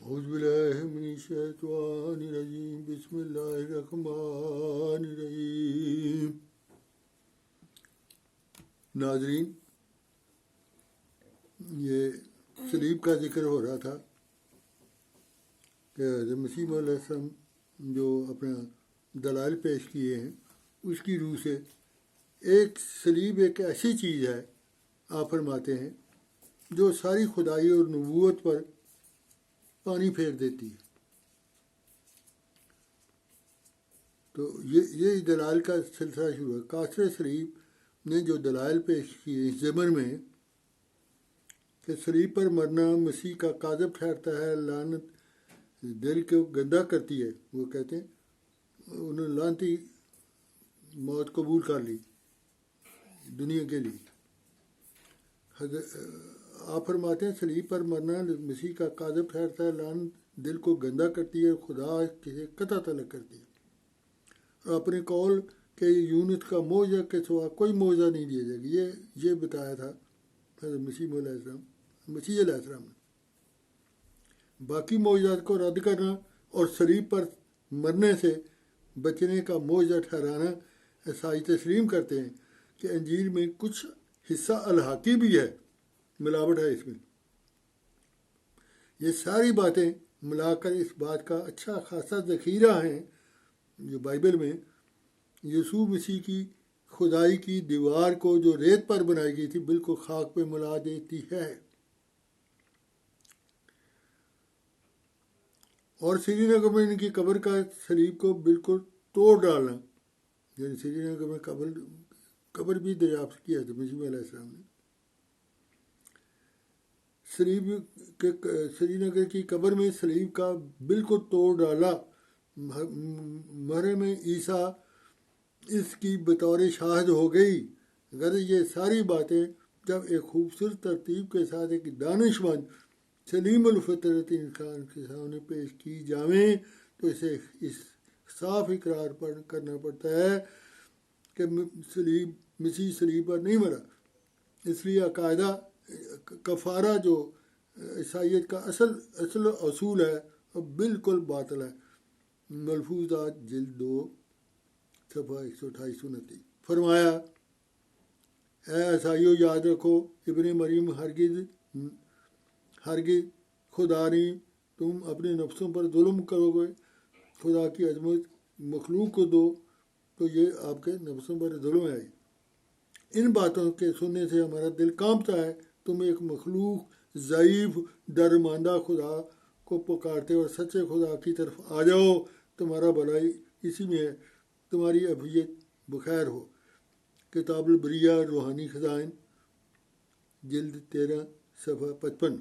اعوذ باللہ من الشیطان الرجیم بسم اللہ الرحمن الرحیم۔ ناظرین، یہ صلیب کا ذکر ہو رہا تھا کہ حضرت مسیح علیہ السلام جو اپنا دلائل پیش کیے ہیں اس کی روح سے ایک صلیب ایک ایسی چیز ہے، آپ فرماتے ہیں، جو ساری خدائی اور نبوت پر پانی پھیر دیتی ہے۔ تو یہ دلائل کا سلسلہ شروع ہے۔ کاسر صلیب نے جو دلائل پیش کیے اس زمن میں کہ صلیب پر مرنا مسیح کا کاذب ٹھہرتا ہے، لعنت دل کو گندا کرتی ہے، وہ کہتے ہیں انہوں نے لعنتی موت قبول کر لی دنیا کے لیے۔ آپ فرماتے ہیں صلیب پر مرنا مسیح کا کاذب ٹھہرتا ہے، لعنت دل کو گندا کرتی ہے، خدا سے قطع تعلق کرتی ہے، اور اپنے قول کہ یونس کا معجزہ کے سوا کوئی معجزہ نہیں دیا جائے گا، یہ بتایا تھا حضرت مسیح علیہ السلام نے۔ باقی معجزات کو رد کرنا اور صلیب پر مرنے سے بچنے کا معجزہ ٹھہرانا، عیسائی تسلیم کرتے ہیں کہ انجیل میں کچھ حصہ الحاقی بھی ہے، ملاوٹ ہے اس میں۔ یہ ساری باتیں ملا کر اس بات کا اچھا خاصا ذخیرہ ہیں جو بائبل میں یسوع مسیح کی خدائی کی دیوار کو جو ریت پر بنائی گئی تھی بالکل خاک پہ ملا دیتی ہے۔ اور سری نگر میں ان کی قبر کا صلیب کو بالکل توڑ ڈالنا، یعنی سری نگر میں قبر بھی دریافت کیا تھا مسیح علیہ السلام نے۔ سری نگر کی قبر میں صلیب کا بالکل توڑ ڈالا، محرم عیسیٰ اس کی بطور شاہد ہو گئی۔ اگر یہ ساری باتیں جب ایک خوبصورت ترتیب کے ساتھ ایک دانش مند سلیم الفطرت انسان کے سامنے پیش کی جائیں تو اسے اس صاف اقرار کرنا پڑتا ہے کہ مسیح صلیب پر نہیں مرا۔ اس لیے عقائدہ کفارہ جو عیسائیت کا اصل اصول ہے وہ بالکل باطل ہے۔ ملفوظات جلد 2 صفحہ 128-129۔ فرمایا، اے عیسائیو یاد رکھو، ابن مریم ہرگز خدا نہیں، تم اپنے نفسوں پر ظلم کرو گے، خدا کی عظمت مخلوق کو دو تو یہ آپ کے نفسوں پر ظلم ہے۔ ان باتوں کے سننے سے ہمارا دل کانپتا ہے، تم ایک مخلوق ضعیف درماندہ خدا کو پکارتے اور سچے خدا کی طرف آ جاؤ، تمہارا بھلائی اسی میں ہے، تمہاری عافیت بخیر ہو۔ کتاب البریہ روحانی خزائن جلد 13 صفحہ 55۔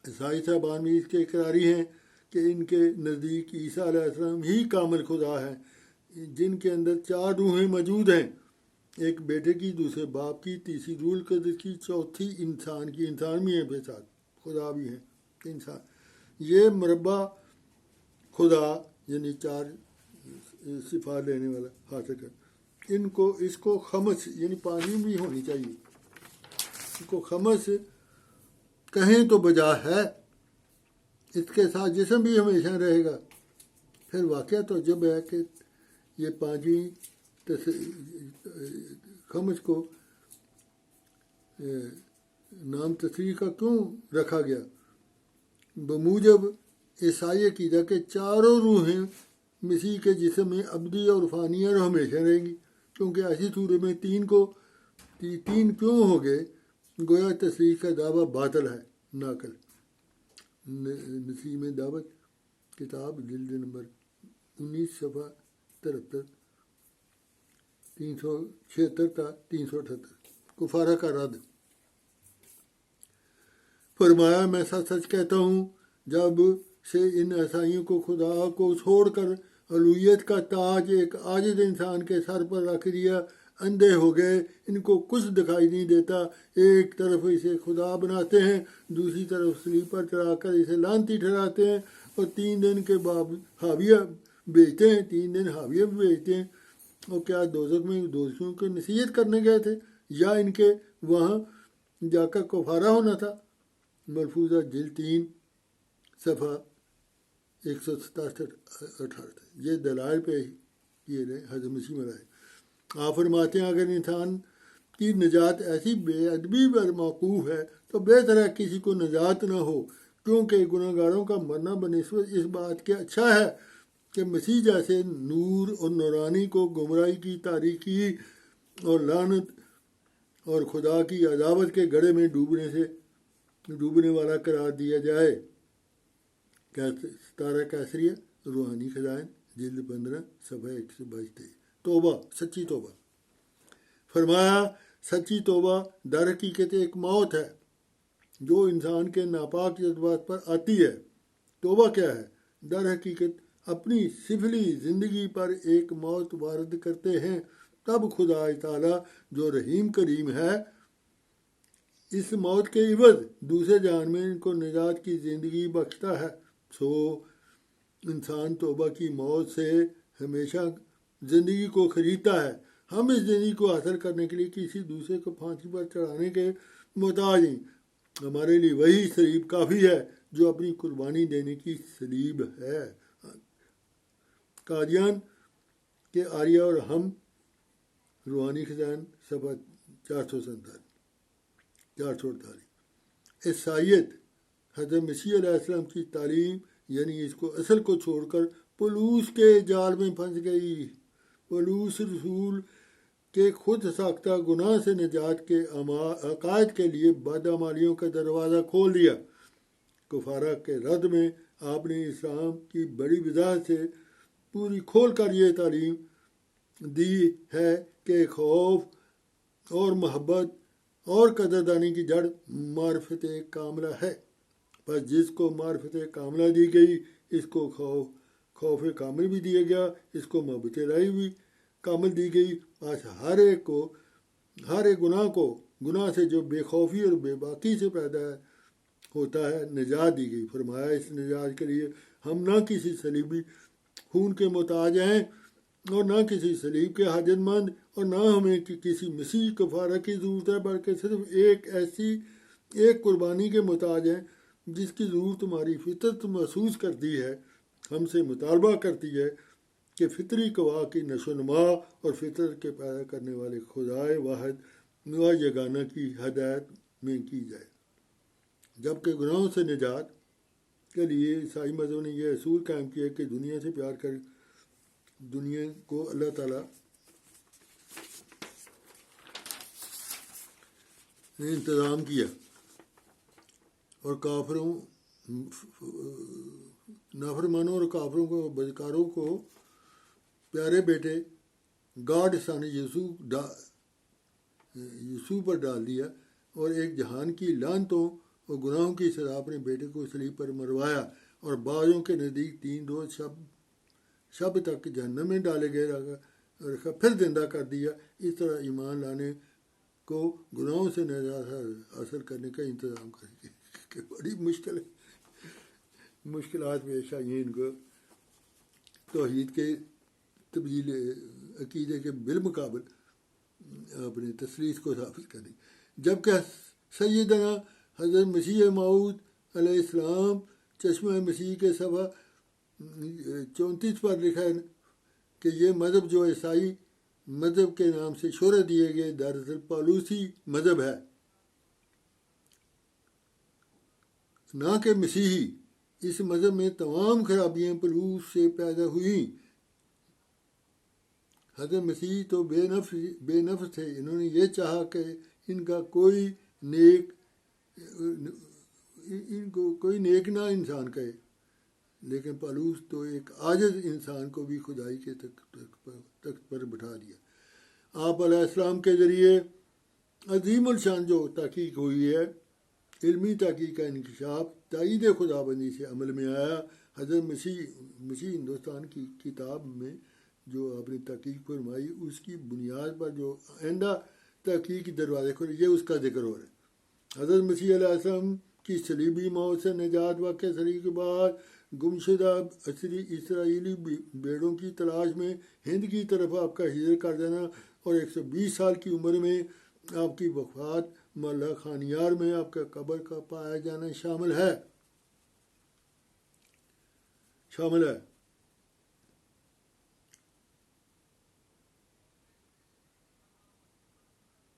عیسائی صاحبان بھی اس کے اقراری ہیں کہ ان کے نزدیک عیسیٰ علیہ السلام ہی کامل خدا ہیں، جن کے اندر 4 روحیں موجود ہیں، ایک بیٹے کی، دوسرے باپ کی، تیسری روح القدس کی، چوتھی انسان کی، انسان بھی ہیں بے ساتھ، خدا بھی ہیں انسان۔ یہ مربع خدا یعنی 4 صفات لینے والا حاصل کر، اس کو خمس یعنی پانی بھی ہونی چاہیے، اس کو خمس کہیں تو بجا ہے، اس کے ساتھ جسم بھی ہمیشہ رہے گا۔ پھر واقعہ تو جب ہے کہ یہ 5ویں خمس کو نام تصریح کا کیوں رکھا گیا؟ بموجب عیسائی عقیدہ کے 4 روحیں مسیح کے جسم میں ابدی اور فانی اور ہمیشہ رہیں گی، کیونکہ ایسی صورت میں 3 کیوں ہو گئے؟ گویا تصریح کا دعویٰ باطل ہے، ناقل۔ نسیم دعوت کتاب جلد نمبر 19 صفحہ 73 376 تا 378۔ کفارہ کا رد۔ فرمایا، میں سچ سچ کہتا ہوں، جب سے ان عیسائیوں کو خدا کو چھوڑ کر الوہیت کا تاج ایک عاجز انسان کے سر پر رکھ دیا، اندھے ہو گئے، ان کو کچھ دکھائی نہیں دیتا، ایک طرف اسے خدا بناتے ہیں، دوسری طرف صلیب پر چڑھا کر اسے لعنتی ٹھہراتے ہیں، اور 3 دن کے بعد حاویہ بیچتے ہیں، 3 دن حاویہ بھی بیچتے ہیں۔ اور کیا دوزخ میں دوزخیوں کو نصیحت کرنے گئے تھے، یا ان کے وہاں جا کر کفارہ ہونا تھا؟ ملفوظہ جلد 3 صفحہ 167-68 یہ دلائل پہ کیے گئے حضرت مسیح ملائے. آپ فرماتے ہیں اگر انسان کی نجات ایسی بے ادبی پر موقوف ہے تو بہتر ہے کسی کو نجات نہ ہو، کیونکہ گناہ گاروں کا مرنا بنسبت اس بات کے اچھا ہے کہ مسیح جیسے نور اور نورانی کو گمراہی کی تاریکی اور لعنت اور خدا کی عداوت کے گڑھے میں ڈوبنے والا قرار دیا جائے. 17 کیسریہ روحانی خزائن جلد 15 صفحہ 122. توبہ، سچی توبہ. فرمایا سچی توبہ در حقیقت ایک موت ہے جو انسان کے ناپاک جذبات پر آتی ہے. توبہ کیا ہے؟ در حقیقت اپنی سفلی زندگی پر ایک موت وارد کرتے ہیں، تب خدا تعالیٰ جو رحیم کریم ہے اس موت کے عوض دوسرے جہان میں ان کو نجات کی زندگی بخشتا ہے. سو انسان توبہ کی موت سے ہمیشہ زندگی کو خریدتا ہے. ہم اس زندگی کو حاصل کرنے کے لیے کسی دوسرے کو پھانسی پر چڑھانے کے محتاج ہیں. ہمارے لیے وہی صلیب کافی ہے جو اپنی قربانی دینے کی صلیب ہے. قادیان کے آریہ اور ہم روحانی خزائن صفحہ 448. عیسائیت حضرت مسیح علیہ السلام کی تعلیم یعنی اس کو اصل کو چھوڑ کر پولوس کے جال میں پھنس گئی. پولوس رسول کے خود ساختہ گناہ سے نجات کے عقائد کے لیے بدعمالیوں کا دروازہ کھول دیا. کفارہ کے رد میں آپ نے اسلام کی بڑی وضاحت سے پوری کھول کر یہ تعلیم دی ہے کہ خوف اور محبت اور قدردانی کی جڑ معرفت کاملہ ہے. بس جس کو معرفت کاملہ دی گئی اس کو خوف کامل بھی دیا گیا، اس کو محبت الہی بھی کامل دی گئی. بس ہر ایک گناہ سے جو بے خوفی اور بے باکی سے پیدا ہوتا ہے نجات دی گئی. فرمایا اس نجات کے لیے ہم نہ کسی صلیبی خون کے محتاج ہیں اور نہ کسی صلیب کے حاجت مند، اور نہ ہمیں کسی مسیح کفارہ کی ضرورت ہے، بلکہ صرف ایک قربانی کے محتاج ہیں جس کی ضرورت ہماری فطرت محسوس کرتی ہے، ہم سے مطالبہ کرتی ہے کہ فطری قوا کی نشو و نما اور فطرت کے پیدا کرنے والے خدائے واحد و یگانہ کی ہدایت میں کی جائے. جبکہ گناہوں سے نجات کے لیے عیسائی مذہب نے یہ اصول قائم کیا کہ دنیا سے پیار کر دنیا کو اللہ تعالیٰ نے انتظام کیا اور کافروں نافرمانوں اور کافروں کو بدکاروں کو پیارے بیٹے گاڈ سن یسوع پر ڈال دیا اور ایک جہان کی لعنتوں اور گناہوں کی سزا اپنے بیٹے کو صلیب پر مروایا، اور بعضوں کے نزدیک 3 روز شب تک جہنم میں ڈالے گئے رکھا، پھر زندہ کر دیا. اس طرح ایمان لانے کو گناہوں سے نجات حاصل کرنے کا انتظام کریں کہ بڑی مشکلات پیش آئی ہیں ان کو توحید کے تبدیل عقیدے کے بالمقابل اپنے تثلیث کو ثابت کریں. جبکہ سیدنا حضرت مسیح موعود علیہ السلام چشمہ مسیح کے صفحہ 34 پر لکھا ہے کہ یہ مذہب جو عیسائی مذہب کے نام سے شہرت دیے گئے دراصل پالوسی مذہب ہے، نہ کہ مسیحی. اس مذہب میں تمام خرابیاں پولوس سے پیدا ہوئیں. حضرت مسیح تو بے نفس تھے، انہوں نے یہ چاہا کہ ان کو کوئی نیک نہ انسان کہے، لیکن پالوس تو ایک عاجز انسان کو بھی خدائی کے تخت پر بٹھا دیا. آپ علیہ السلام کے ذریعے عظیم الشان جو تحقیق ہوئی ہے، علمی تحقیق کا انکشاف تائید خدا بندی سے عمل میں آیا. حضرت مسیح ہندوستان کی کتاب میں جو آپ نے تحقیق فرمائی اس کی بنیاد پر جو آئندہ تحقیق کے دروازے کھولے، یہ اس کا ذکر ہو رہا ہے. حضرت مسیح علیہ السلام کی صلیبی موت سے نجات واقع صلیب کے بعد گمشدہ اسرائیلی بیڑوں کی تلاش میں ہند کی طرف آپ کا ہجرت کر دینا اور 120 سال کی عمر میں آپ کی وفات محلہ خانیار میں آپ کا قبر کا پایا جانا شامل ہے. شامل ہے۔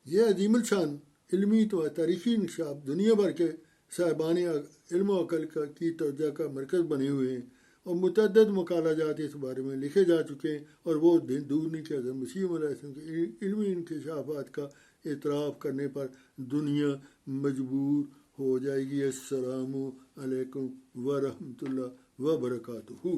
یہ عظیم الشان علمی تو تاریخی انکشاف دنیا بھر کے صاحبان علم و عقل کی توجہ کا مرکز بنے ہوئے ہیں، اور متعدد مقالہ جات اس بارے میں لکھے جا چکے ہیں، اور وہ دور نہیں کہ حضرت مسیح علیہ السلام کے علمی انکشافات کا اعتراف کرنے پر دنیا مجبور ہو جائے گی۔ السلام علیکم ورحمۃ اللہ وبرکاتہ۔